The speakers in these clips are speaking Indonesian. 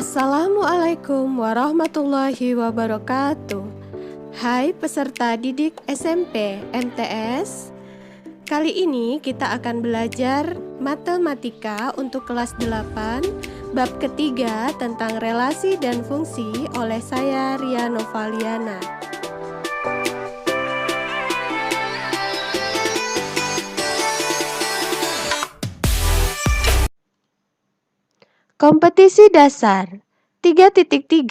Assalamualaikum warahmatullahi wabarakatuh. Hai peserta didik SMP MTS. Kali ini kita akan belajar matematika untuk kelas 8, bab ketiga tentang relasi dan fungsi oleh saya Ria Novaliana. Kompetisi dasar 3.3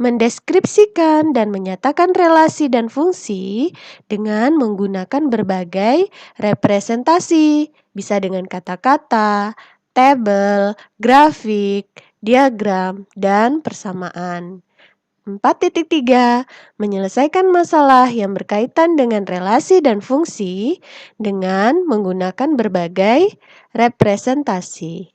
mendeskripsikan dan menyatakan relasi dan fungsi dengan menggunakan berbagai representasi, bisa dengan kata-kata, tabel, grafik, diagram, dan persamaan. 4.3 menyelesaikan masalah yang berkaitan dengan relasi dan fungsi dengan menggunakan berbagai representasi.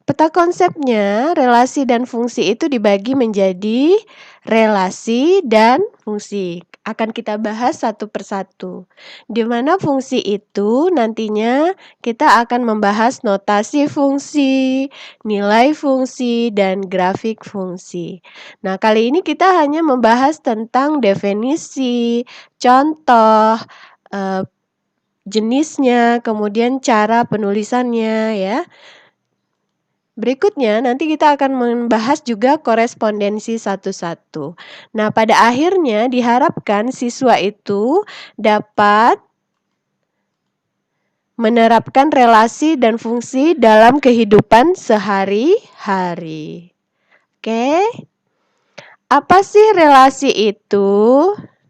Peta konsepnya, relasi dan fungsi itu dibagi menjadi relasi dan fungsi. Akan kita bahas satu persatu. Di mana fungsi itu nantinya kita akan membahas notasi fungsi, nilai fungsi, dan grafik fungsi. Nah, kali ini kita hanya membahas tentang definisi, contoh, jenisnya, kemudian cara penulisannya ya. Berikutnya, nanti kita akan membahas juga korespondensi satu-satu. Nah, pada akhirnya diharapkan siswa itu dapat menerapkan relasi dan fungsi dalam kehidupan sehari-hari. Oke, apa sih relasi itu?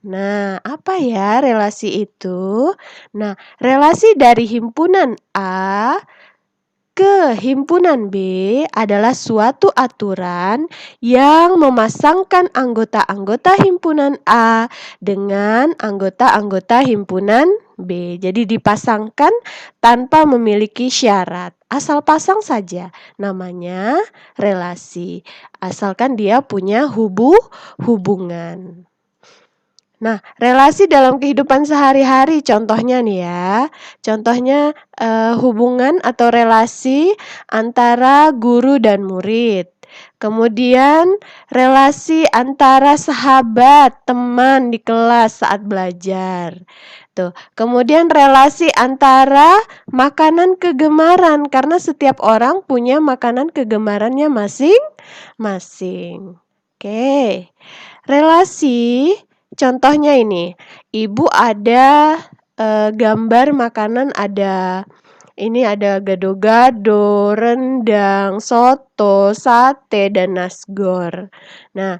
Nah, apa ya relasi itu? Nah, relasi dari himpunan A ke himpunan B adalah suatu aturan yang memasangkan anggota-anggota himpunan A dengan anggota-anggota himpunan B. Jadi dipasangkan tanpa memiliki syarat. Asal pasang saja, namanya relasi. Asalkan dia punya hubungan. Nah, relasi dalam kehidupan sehari-hari contohnya nih ya. Contohnya hubungan atau relasi antara guru dan murid. Kemudian relasi antara sahabat, teman di kelas saat belajar. Tuh. Kemudian relasi antara makanan kegemaran karena setiap orang punya makanan kegemarannya masing-masing. Oke. Relasi contohnya ini, ibu ada gambar makanan ada gado-gado, rendang, soto, sate, dan nasgor. Nah,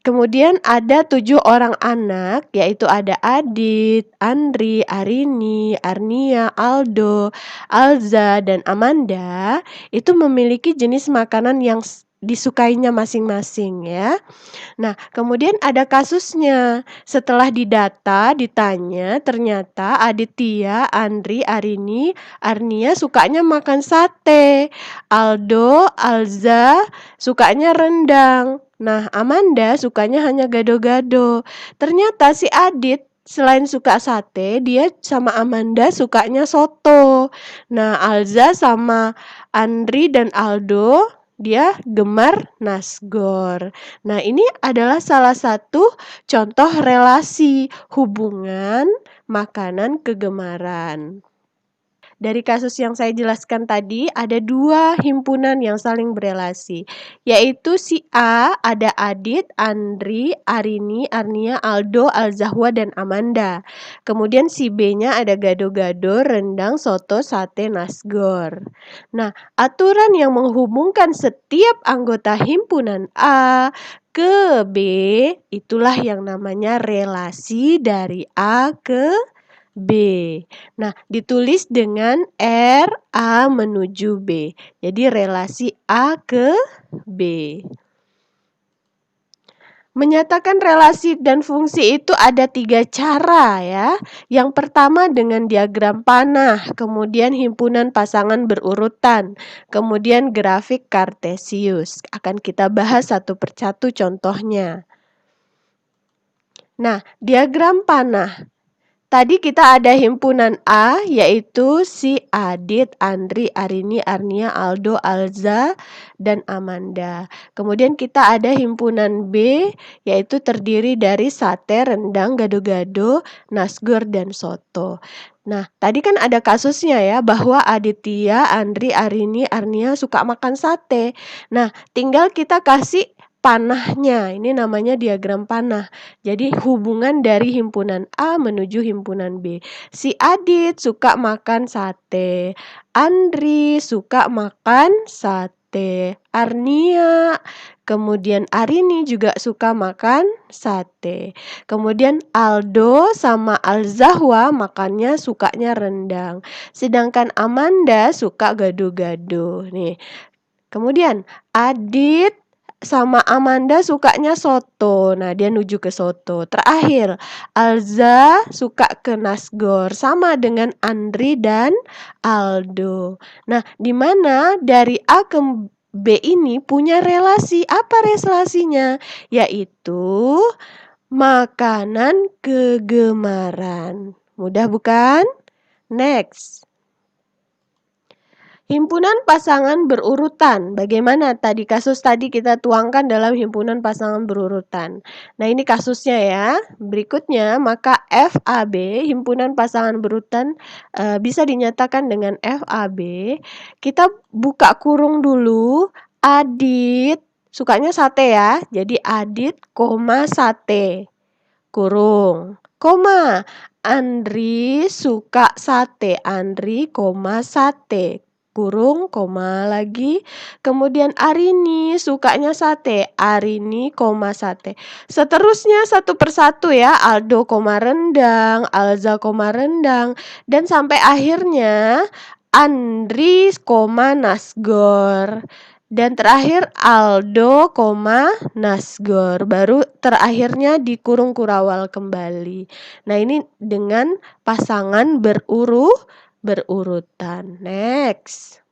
kemudian ada 7 orang anak, yaitu ada Adit, Andri, Arini, Arnia, Aldo, Alza, dan Amanda. Itu memiliki jenis makanan yang disukainya masing-masing ya. Nah, kemudian ada kasusnya. Setelah didata, ditanya, ternyata Aditya, Andri, Arini, Arnia sukanya makan sate. Aldo, Alza sukanya rendang. Nah, Amanda sukanya hanya gado-gado. Ternyata si Adit selain suka sate, dia sama Amanda sukanya soto. Nah, Alza sama Andri dan Aldo dia gemar nasgor. Nah, ini adalah salah satu contoh relasi hubungan makanan kegemaran. Dari kasus yang saya jelaskan tadi, ada 2 himpunan yang saling berelasi, yaitu si A ada Adit, Andri, Arini, Arnia, Aldo, Alzahwa, dan Amanda. Kemudian si B-nya ada gado-gado, rendang, soto, sate, nasgor. Nah, aturan yang menghubungkan setiap anggota himpunan A ke B, itulah yang namanya relasi dari A ke B. Nah, ditulis dengan R, A menuju B. Jadi relasi A ke B. Menyatakan relasi dan fungsi itu ada 3 cara ya. Yang pertama dengan diagram panah, kemudian himpunan pasangan berurutan, kemudian grafik kartesius. Akan kita bahas satu persatu contohnya. Nah, diagram panah. Tadi kita ada himpunan A, yaitu si Adit, Andri, Arini, Arnia, Aldo, Alza, dan Amanda. Kemudian kita ada himpunan B, yaitu terdiri dari sate, rendang, gado-gado, nasgor, dan soto. Nah, tadi kan ada kasusnya ya, bahwa Aditya, Andri, Arini, Arnia suka makan sate. Nah, tinggal kita kasih panahnya, ini namanya diagram panah. Jadi hubungan dari himpunan A menuju himpunan B. Si Adit suka makan sate, Andri suka makan sate, Arnia, kemudian Arini juga suka makan sate. Kemudian Aldo sama Alzahwa makannya sukanya rendang. Sedangkan Amanda suka gado-gado. Nih. Kemudian Adit sama Amanda sukanya soto. Nah, dia nuju ke soto. Terakhir, Alza suka ke nasgor sama dengan Andri dan Aldo. Nah, di mana dari A ke B ini punya relasi. Apa relasinya? Yaitu makanan kegemaran. Mudah bukan? Next. Himpunan pasangan berurutan. Bagaimana tadi kasus tadi kita tuangkan dalam himpunan pasangan berurutan. Nah, ini kasusnya ya. Berikutnya, maka FAB, himpunan pasangan berurutan bisa dinyatakan dengan FAB. Kita buka kurung dulu. Adit, sukanya sate ya. Jadi Adit, sate. Kurung. Koma. Andri suka sate. Andri, sate. Kurung, koma lagi. Kemudian Arini sukanya sate. Arini, sate. Seterusnya satu persatu ya. Aldo, rendang. Alza, rendang. Dan sampai akhirnya Andri, nasgor. Dan terakhir Aldo, nasgor. Baru terakhirnya dikurung kurawal kembali. Nah, ini dengan pasangan berurutan. Next.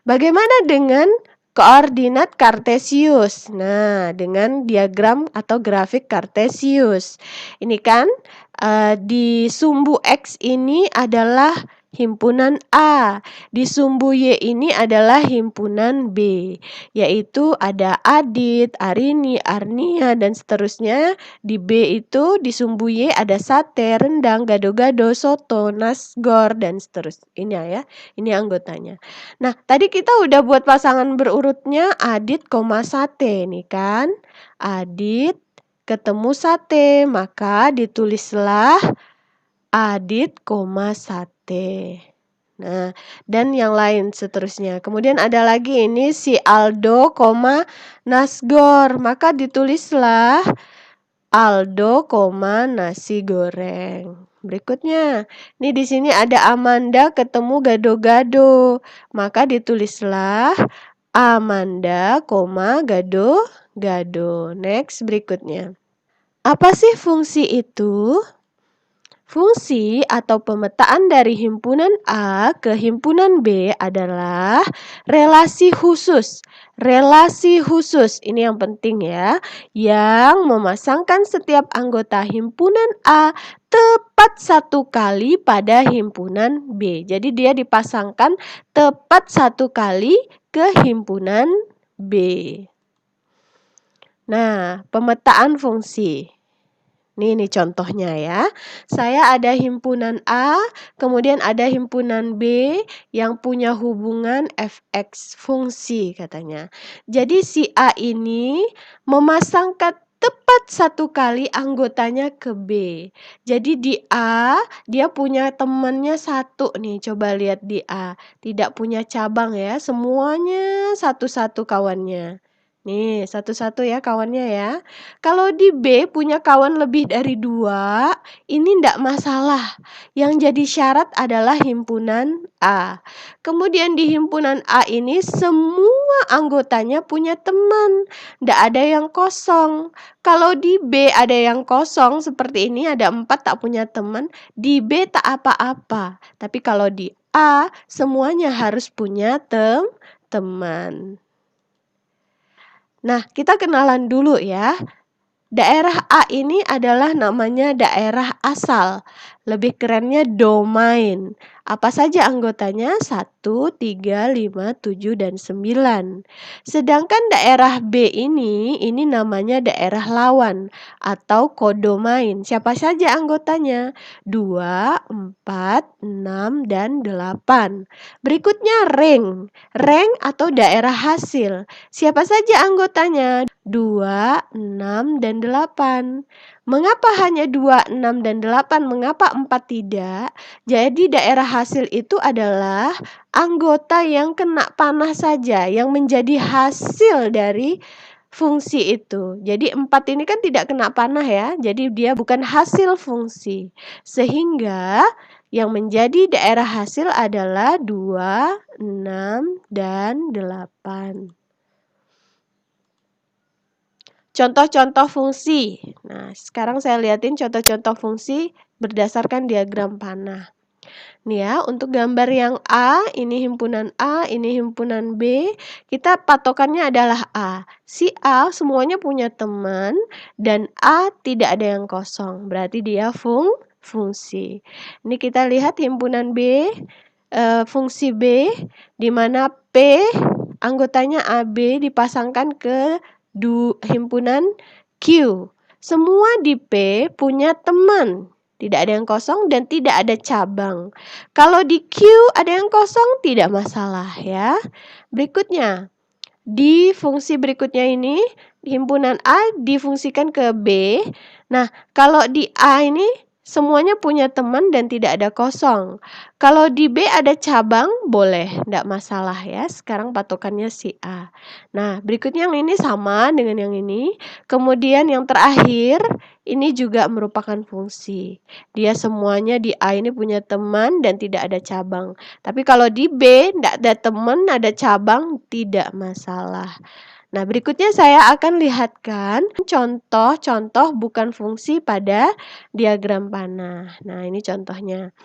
Bagaimana dengan koordinat kartesius? Nah, dengan diagram atau grafik kartesius. Ini kan di sumbu X ini adalah himpunan A. Di sumbu Y ini adalah himpunan B. Yaitu ada Adit, Arini, Arnia, dan seterusnya. Di B itu di sumbu Y ada sate, rendang, gado-gado, soto, nasgor, dan seterusnya. Ini ya, ini anggotanya. Nah, tadi kita udah buat pasangan berurutnya Adit, sate nih kan. Adit ketemu sate, maka ditulislah Adit, sate. Nah, dan yang lain seterusnya. Kemudian ada lagi ini si Aldo, nasgor. Maka ditulislah Aldo, nasi goreng. Berikutnya, nih di sini ada Amanda ketemu gado-gado. Maka ditulislah Amanda, gado-gado. Next, berikutnya. Apa sih fungsi itu? Fungsi atau pemetaan dari himpunan A ke himpunan B adalah relasi khusus. Relasi khusus, ini yang penting ya, yang memasangkan setiap anggota himpunan A tepat satu kali pada himpunan B. Jadi dia dipasangkan tepat satu kali ke himpunan B. Nah, pemetaan fungsi. Nih contohnya ya. Saya ada himpunan A, kemudian ada himpunan B yang punya hubungan fx fungsi katanya. Jadi si A ini memasangkan tepat satu kali anggotanya ke B. Jadi di A dia punya temannya satu nih. Coba lihat di A. Tidak punya cabang ya. Semuanya satu-satu kawannya. Nih, satu-satu ya kawannya ya. Kalau di B punya kawan lebih dari 2, ini tidak masalah. Yang jadi syarat adalah himpunan A. Kemudian di himpunan A ini semua anggotanya punya teman. Tidak ada yang kosong. Kalau di B ada yang kosong seperti ini, ada 4 tak punya teman. Di B tak apa-apa. Tapi kalau di A semuanya harus punya teman. Nah, kita kenalan dulu ya. Daerah A ini adalah namanya daerah asal. Lebih kerennya domain. Apa saja anggotanya? 1, 3, 5, 7, dan 9. Sedangkan daerah B ini namanya daerah lawan atau kodomain. Siapa saja anggotanya? 2, 4, 6, dan 8. Berikutnya ring. Ring atau daerah hasil. Siapa saja anggotanya? 2, 6, dan 8. Mengapa hanya 2, 6, dan 8? Mengapa 4 tidak? Jadi daerah hasil itu adalah anggota yang kena panah saja, yang menjadi hasil dari fungsi itu. Jadi 4 ini kan tidak kena panah ya, jadi dia bukan hasil fungsi. Sehingga yang menjadi daerah hasil adalah 2, 6, dan 8. Contoh-contoh fungsi. Nah, sekarang saya lihatin contoh-contoh fungsi berdasarkan diagram panah. Nih ya, untuk gambar yang A, ini himpunan A, ini himpunan B, kita patokannya adalah A. Si A semuanya punya teman, dan A tidak ada yang kosong, berarti dia fungsi. Ini kita lihat himpunan B, fungsi B, di mana P anggotanya AB dipasangkan ke himpunan Q. Semua di P punya teman, tidak ada yang kosong dan tidak ada cabang. Kalau di Q ada yang kosong, tidak masalah ya. Berikutnya, di fungsi berikutnya ini, himpunan A difungsikan ke B. Nah, kalau di A ini semuanya punya teman dan tidak ada kosong. Kalau di B ada cabang, boleh, tidak masalah ya. Sekarang patokannya si A. Nah, berikutnya yang ini sama dengan yang ini. Kemudian yang terakhir, ini juga merupakan fungsi. Dia semuanya di A ini punya teman dan tidak ada cabang. Tapi kalau di B tidak ada teman, ada cabang, tidak masalah. Nah, berikutnya saya akan lihatkan contoh-contoh bukan fungsi pada diagram panah. Nah, ini contohnya.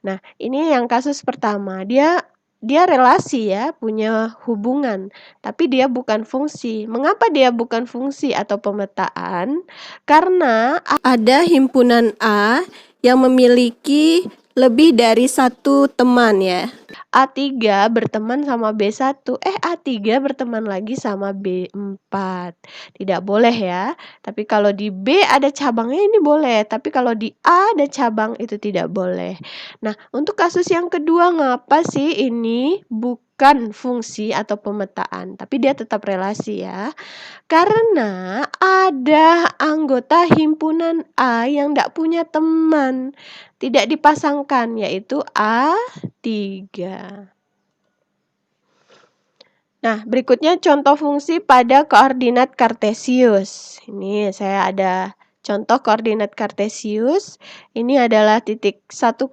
Nah, ini yang kasus pertama. Dia relasi ya, punya hubungan, tapi dia bukan fungsi. Mengapa dia bukan fungsi atau pemetaan? Karena ada himpunan A yang memiliki lebih dari satu teman ya. A3 berteman sama B1, A3 berteman lagi sama B4. Tidak boleh ya. Tapi kalau di B ada cabangnya ini boleh, tapi kalau di A ada cabang itu tidak boleh. Nah, untuk kasus yang kedua, ngapa sih ini bukan fungsi atau pemetaan, tapi dia tetap relasi ya? Karena ada anggota himpunan A yang tidak punya teman, tidak dipasangkan, yaitu A3. Nah, berikutnya contoh fungsi pada koordinat kartesius. Ini saya ada contoh koordinat kartesius. Ini adalah titik 1,0,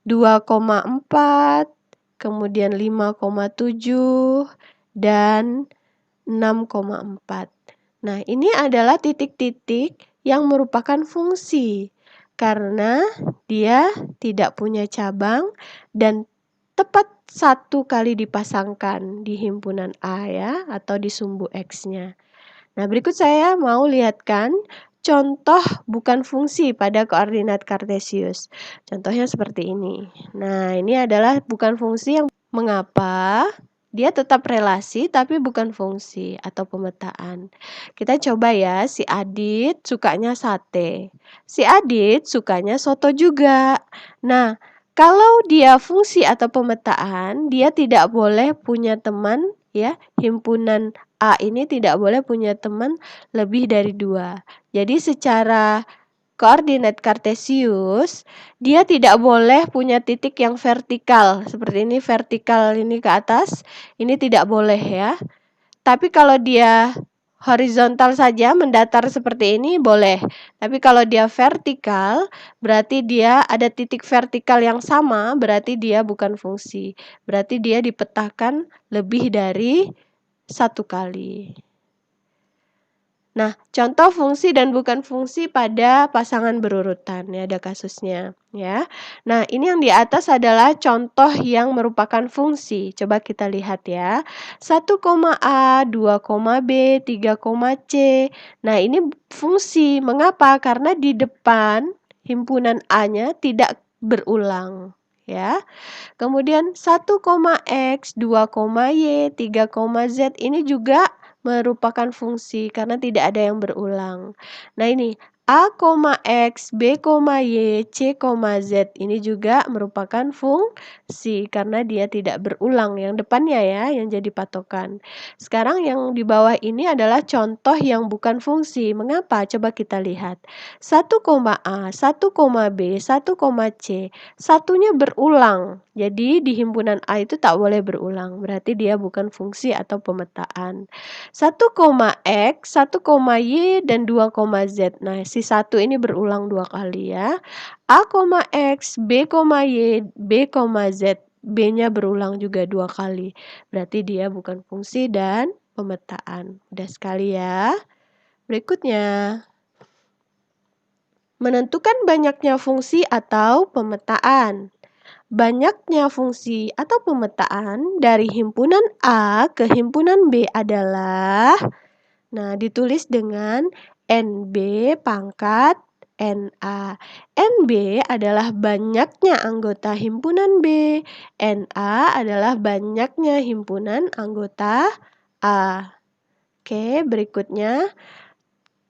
2,4, kemudian 5,7, dan 6,4. Nah, ini adalah titik-titik yang merupakan fungsi karena dia tidak punya cabang dan tepat satu kali dipasangkan di himpunan A ya, atau di sumbu X-nya. Nah, berikut saya mau lihatkan contoh bukan fungsi pada koordinat kartesius. Contohnya seperti ini. Nah, ini adalah bukan fungsi yang mengapa dia tetap relasi tapi bukan fungsi atau pemetaan. Kita coba ya, si Adit sukanya sate. Si Adit sukanya soto juga. Nah, kalau dia fungsi atau pemetaan, dia tidak boleh punya teman ya, himpunan A ini tidak boleh punya teman lebih dari 2. Jadi secara koordinat kartesius, dia tidak boleh punya titik yang vertikal. Seperti ini, vertikal ini ke atas, ini tidak boleh ya. Tapi kalau dia horizontal saja, mendatar seperti ini, boleh. Tapi kalau dia vertikal, berarti dia ada titik vertikal yang sama, berarti dia bukan fungsi. Berarti dia dipetakan lebih dari satu kali. Nah, contoh fungsi dan bukan fungsi pada pasangan berurutan, ya, ada kasusnya, ya. Nah, ini yang di atas adalah contoh yang merupakan fungsi. Coba kita lihat ya. 1, A, 2, B, 3, C. Nah, ini fungsi. Mengapa? Karena di depan, himpunan A-nya tidak berulang, ya. Kemudian 1, X, 2, Y, 3, Z ini juga merupakan fungsi karena tidak ada yang berulang. Nah ini A, X, B, Y, C, Z ini juga merupakan fungsi karena dia tidak berulang yang depannya ya yang jadi patokan. Sekarang yang di bawah ini adalah contoh yang bukan fungsi. Mengapa? Coba kita lihat. 1, A, 1, B, 1, C. Satunya berulang. Jadi di himpunan A itu tak boleh berulang, berarti dia bukan fungsi atau pemetaan. 1, X, 1, Y, dan 2, Z. Nah, si 1 ini berulang 2 kali ya. A, X, B, Y, B, Z. B-nya berulang juga 2 kali. Berarti dia bukan fungsi dan pemetaan. Mudah sekali ya. Berikutnya, menentukan banyaknya fungsi atau pemetaan. Banyaknya fungsi atau pemetaan dari himpunan A ke himpunan B adalah, nah ditulis dengan NB pangkat NA. NB adalah banyaknya anggota himpunan B, NA adalah banyaknya himpunan anggota A. Oke, berikutnya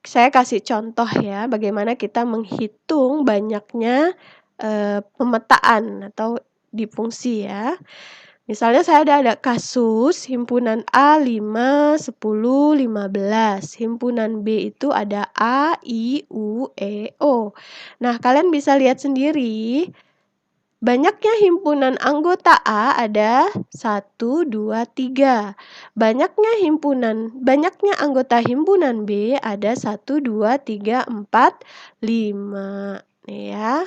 saya kasih contoh ya bagaimana kita menghitung banyaknya pemetaan atau di fungsi ya. Misalnya saya ada kasus himpunan A 5, 10, 15. Himpunan B itu ada A, I, U, E, O. Nah, kalian bisa lihat sendiri. Banyaknya himpunan anggota A ada 1, 2, 3. Banyaknya anggota himpunan B ada 1, 2, 3, 4, 5. Nih ya.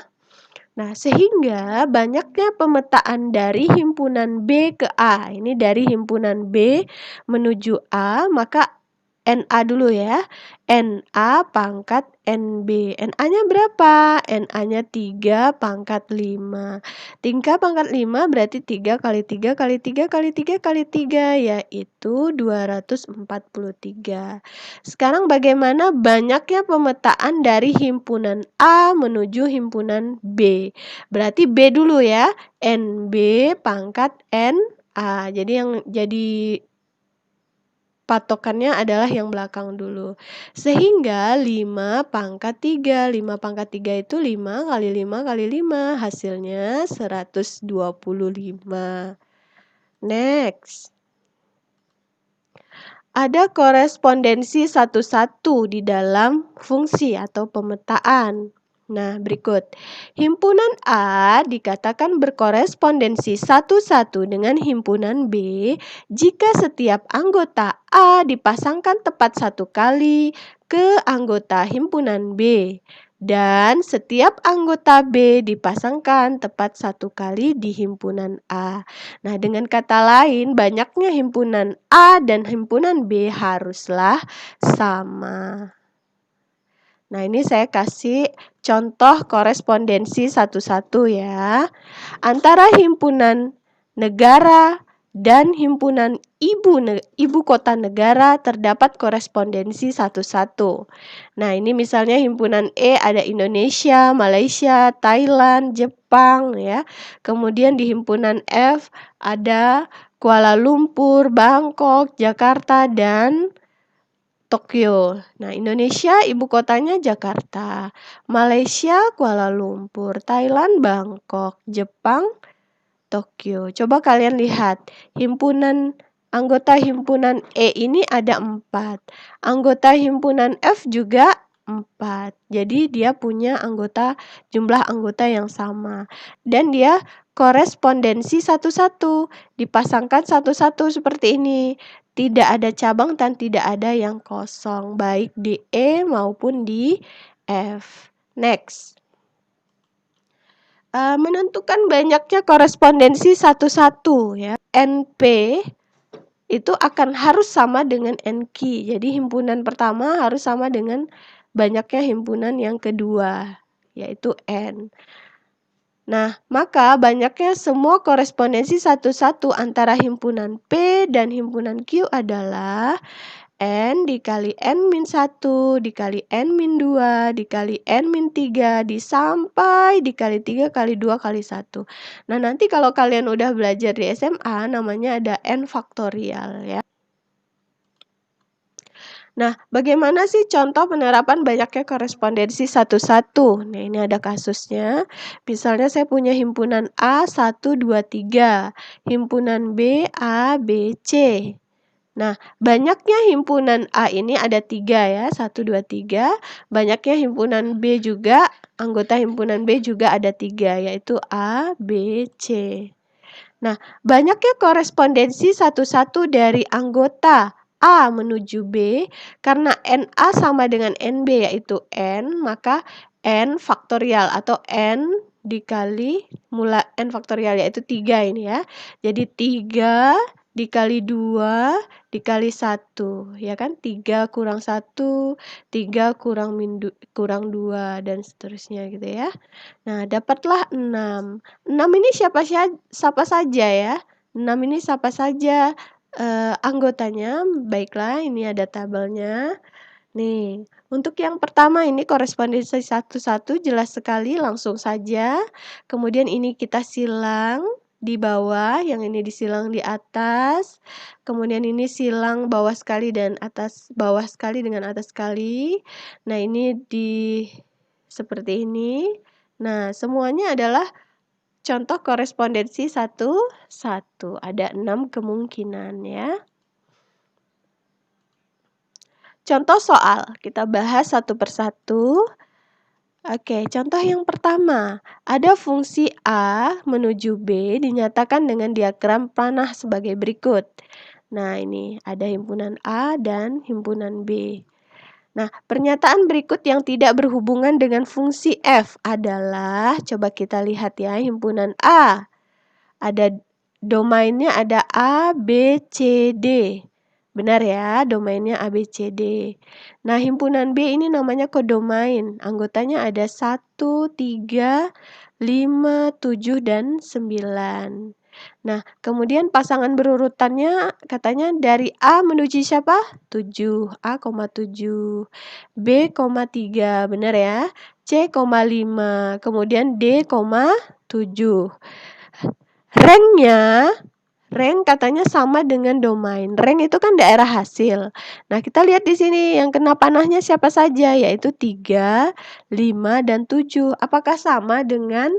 Nah, sehingga banyaknya pemetaan dari himpunan B ke A. Ini dari himpunan B menuju A, maka NA dulu ya. NA pangkat NB. NA-nya berapa? NA-nya 3 pangkat 5. 3 pangkat 5 berarti 3 kali 3 kali 3 kali 3 kali 3, yaitu 243. Sekarang bagaimana banyaknya pemetaan dari himpunan A menuju himpunan B? Berarti B dulu ya. NB pangkat NA. Jadi yang jadi patokannya adalah yang belakang dulu. Sehingga 5 pangkat 3. 5 pangkat 3 itu 5 kali 5 kali 5. Hasilnya 125. Next. Ada korespondensi satu-satu di dalam fungsi atau pemetaan. Nah, berikut. Himpunan A dikatakan berkorespondensi satu-satu dengan himpunan B jika setiap anggota A dipasangkan tepat satu kali ke anggota himpunan B dan setiap anggota B dipasangkan tepat satu kali di himpunan A. Nah, dengan kata lain, banyaknya himpunan A dan himpunan B haruslah sama. Nah, ini saya kasih contoh korespondensi satu-satu ya. Antara himpunan negara dan himpunan ibu kota negara terdapat korespondensi satu-satu. Nah, ini misalnya himpunan E ada Indonesia, Malaysia, Thailand, Jepang ya. Kemudian di himpunan F ada Kuala Lumpur, Bangkok, Jakarta, dan Tokyo. Nah, Indonesia ibu kotanya Jakarta, Malaysia Kuala Lumpur, Thailand Bangkok, Jepang Tokyo. Coba kalian lihat, anggota himpunan E ini ada 4. Anggota himpunan F juga 4. Jadi dia punya jumlah anggota yang sama. Dan dia korespondensi satu-satu, dipasangkan satu-satu seperti ini. Tidak ada cabang dan tidak ada yang kosong, baik di E maupun di F. Next. Menentukan banyaknya korespondensi satu-satu ya. NP itu harus sama dengan NQ. Jadi himpunan pertama harus sama dengan banyaknya himpunan yang kedua, yaitu N. Nah, maka banyaknya semua korespondensi satu-satu antara himpunan P dan himpunan Q adalah N dikali N-1 dikali N-2 dikali N-3 sampai dikali 3 kali 2 kali 1. Nah, nanti kalau kalian udah belajar di SMA namanya ada N faktorial ya. Nah, bagaimana sih contoh penerapan banyaknya korespondensi satu-satu? Nah, ini ada kasusnya. Misalnya saya punya himpunan A 1, 2, 3, himpunan B A, B, C. Nah, banyaknya himpunan A ini ada 3 ya, 1, 2, 3. Banyaknya himpunan B juga, anggota himpunan B juga ada 3, yaitu A, B, C. Nah, banyaknya korespondensi satu-satu dari anggota A menuju B, karena NA sama dengan NB yaitu N, maka N faktorial atau N dikali N faktorial yaitu 3 ini ya. Jadi 3 dikali 2 dikali 1, ya kan? 3 kurang 1, 3 kurang 2, dan seterusnya gitu ya. Nah, dapatlah 6. 6 ini siapa saja ya? 6 ini siapa saja anggotanya? Baiklah, ini ada tabelnya. Nih, untuk yang pertama ini korespondensi satu-satu jelas sekali, langsung saja. Kemudian ini kita silang di bawah, yang ini disilang di atas. Kemudian ini silang bawah sekali dan bawah sekali dengan atas sekali. Nah, ini seperti ini. Nah, semuanya adalah contoh korespondensi satu-satu. Ada 6 kemungkinan ya. Contoh soal, kita bahas satu persatu. Oke, contoh yang pertama, ada fungsi A menuju B dinyatakan dengan diagram panah sebagai berikut. Nah, ini ada himpunan A dan himpunan B. Nah, pernyataan berikut yang tidak berhubungan dengan fungsi F adalah, coba kita lihat ya, himpunan A. Ada domainnya ada A, B, C, D. Benar ya, domainnya A, B, C, D. Nah, himpunan B ini namanya kodomain. Anggotanya ada 1, 3, 5, 7, dan 9. Nah, kemudian pasangan berurutannya katanya dari A menuju siapa? 7, A, 7, B, 3, benar ya? C, 5, kemudian D, 7. Rank katanya sama dengan domain. Rank itu kan daerah hasil. Nah, kita lihat di sini yang kena panahnya siapa saja, yaitu 3, 5, dan 7. Apakah sama dengan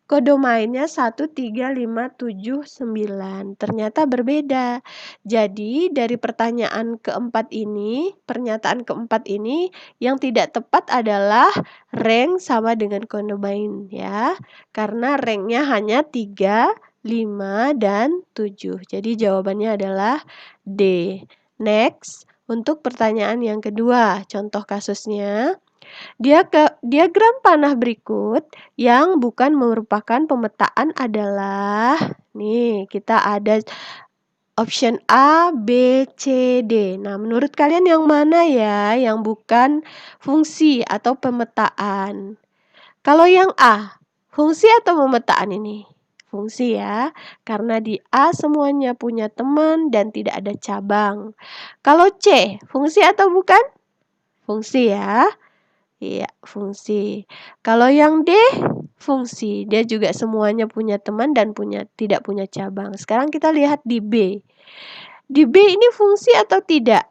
kodomainnya 1, 3, 5, 7, 9? Ternyata berbeda. Jadi, dari pernyataan keempat ini, yang tidak tepat adalah rank sama dengan kodomain ya. Karena ranknya hanya 3, 5, dan 7. Jadi jawabannya adalah D. Next, untuk pertanyaan yang kedua, contoh kasusnya. Diagram panah berikut yang bukan merupakan pemetaan adalah, nih kita ada option A, B, C, D. Nah, menurut kalian yang mana ya yang bukan fungsi atau pemetaan? Kalau yang A, fungsi atau pemetaan ini? Fungsi ya, karena di A semuanya punya teman dan tidak ada cabang. Kalau C, fungsi atau bukan? Fungsi ya. Iya, fungsi. Kalau yang D, fungsi. Dia juga semuanya punya teman dan tidak punya cabang. Sekarang kita lihat di B. Di B ini fungsi atau tidak?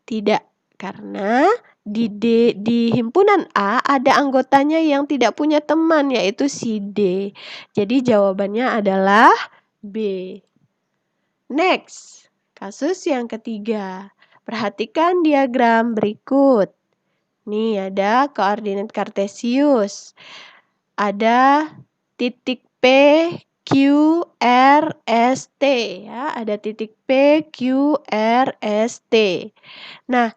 Tidak, karena di himpunan A ada anggotanya yang tidak punya teman, yaitu si D. Jadi jawabannya adalah B. Next, kasus yang ketiga. Perhatikan diagram berikut. Nih ada koordinat kartesius. Ada titik P, Q, R, S, T ya. Ada titik P, Q, R, S, T. Nah,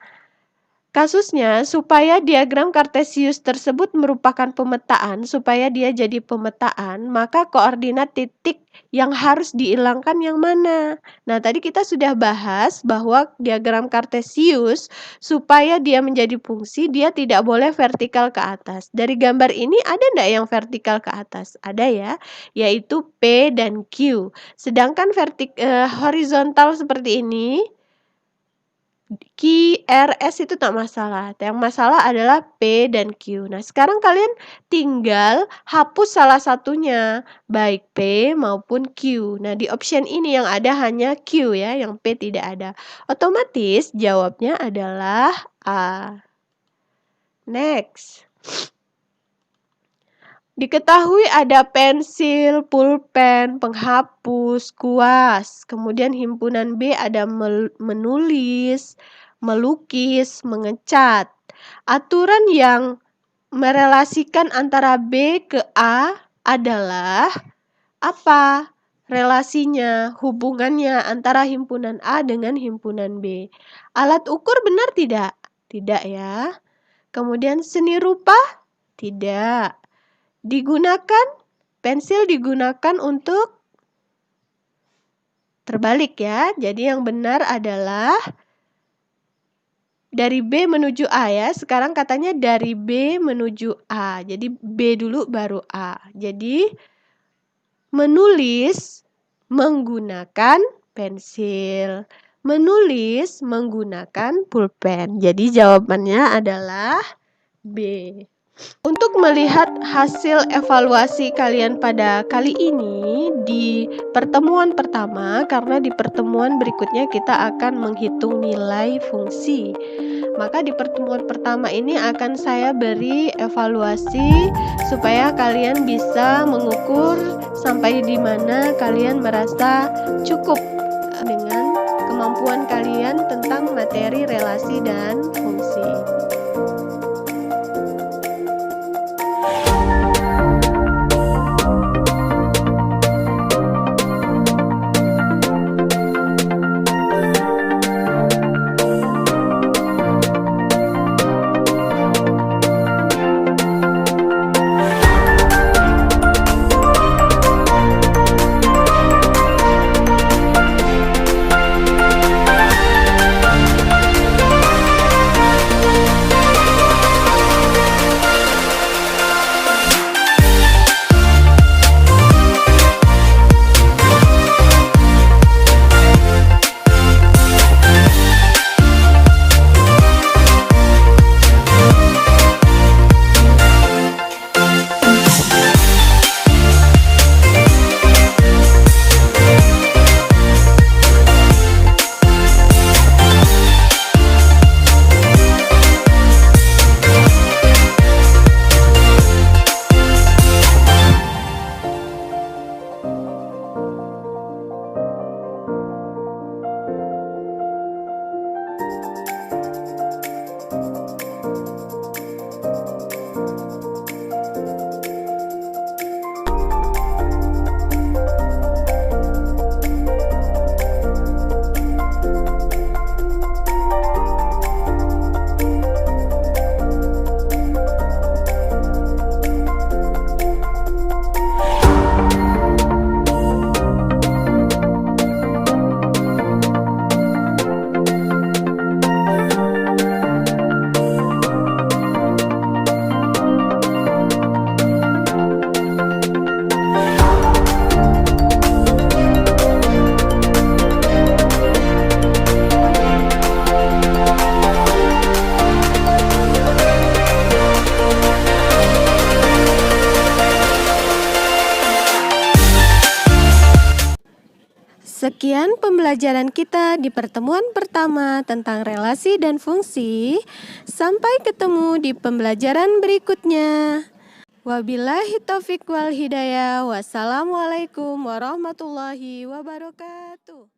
kasusnya supaya diagram kartesius tersebut merupakan pemetaan, supaya dia jadi pemetaan, maka koordinat titik yang harus dihilangkan yang mana? Nah, tadi kita sudah bahas bahwa diagram kartesius supaya dia menjadi fungsi, dia tidak boleh vertikal ke atas. Dari gambar ini ada enggak yang vertikal ke atas? Ada ya, yaitu P dan Q. Sedangkan horizontal seperti ini, Q, R, S itu tak masalah. Yang masalah adalah P dan Q. Nah, sekarang kalian tinggal hapus salah satunya, baik P maupun Q. Nah, di option ini yang ada hanya Q ya, yang P tidak ada. Otomatis jawabnya adalah A. Next. Diketahui ada pensil, pulpen, penghapus, kuas. Kemudian himpunan B ada menulis, melukis, mengecat. Aturan yang merelasikan antara B ke A adalah apa? Relasinya, hubungannya antara himpunan A dengan himpunan B. Alat ukur benar tidak? Tidak ya. Kemudian seni rupa? Tidak. Digunakan, pensil digunakan untuk terbalik ya. Jadi yang benar adalah dari B menuju A ya. Sekarang katanya dari B menuju A. Jadi B dulu baru A. Jadi menulis menggunakan pensil. Menulis menggunakan pulpen. Jadi jawabannya adalah B. Untuk melihat hasil evaluasi kalian pada kali ini di pertemuan pertama, karena di pertemuan berikutnya kita akan menghitung nilai fungsi. Maka di pertemuan pertama ini akan saya beri evaluasi supaya kalian bisa mengukur sampai di mana kalian merasa cukup dengan kemampuan kalian tentang materi relasi dan fungsi. Sekian pembelajaran kita di pertemuan pertama tentang relasi dan fungsi. Sampai ketemu di pembelajaran berikutnya. Wabillahi taufiq wal hidayah. Wassalamualaikum warahmatullahi wabarakatuh.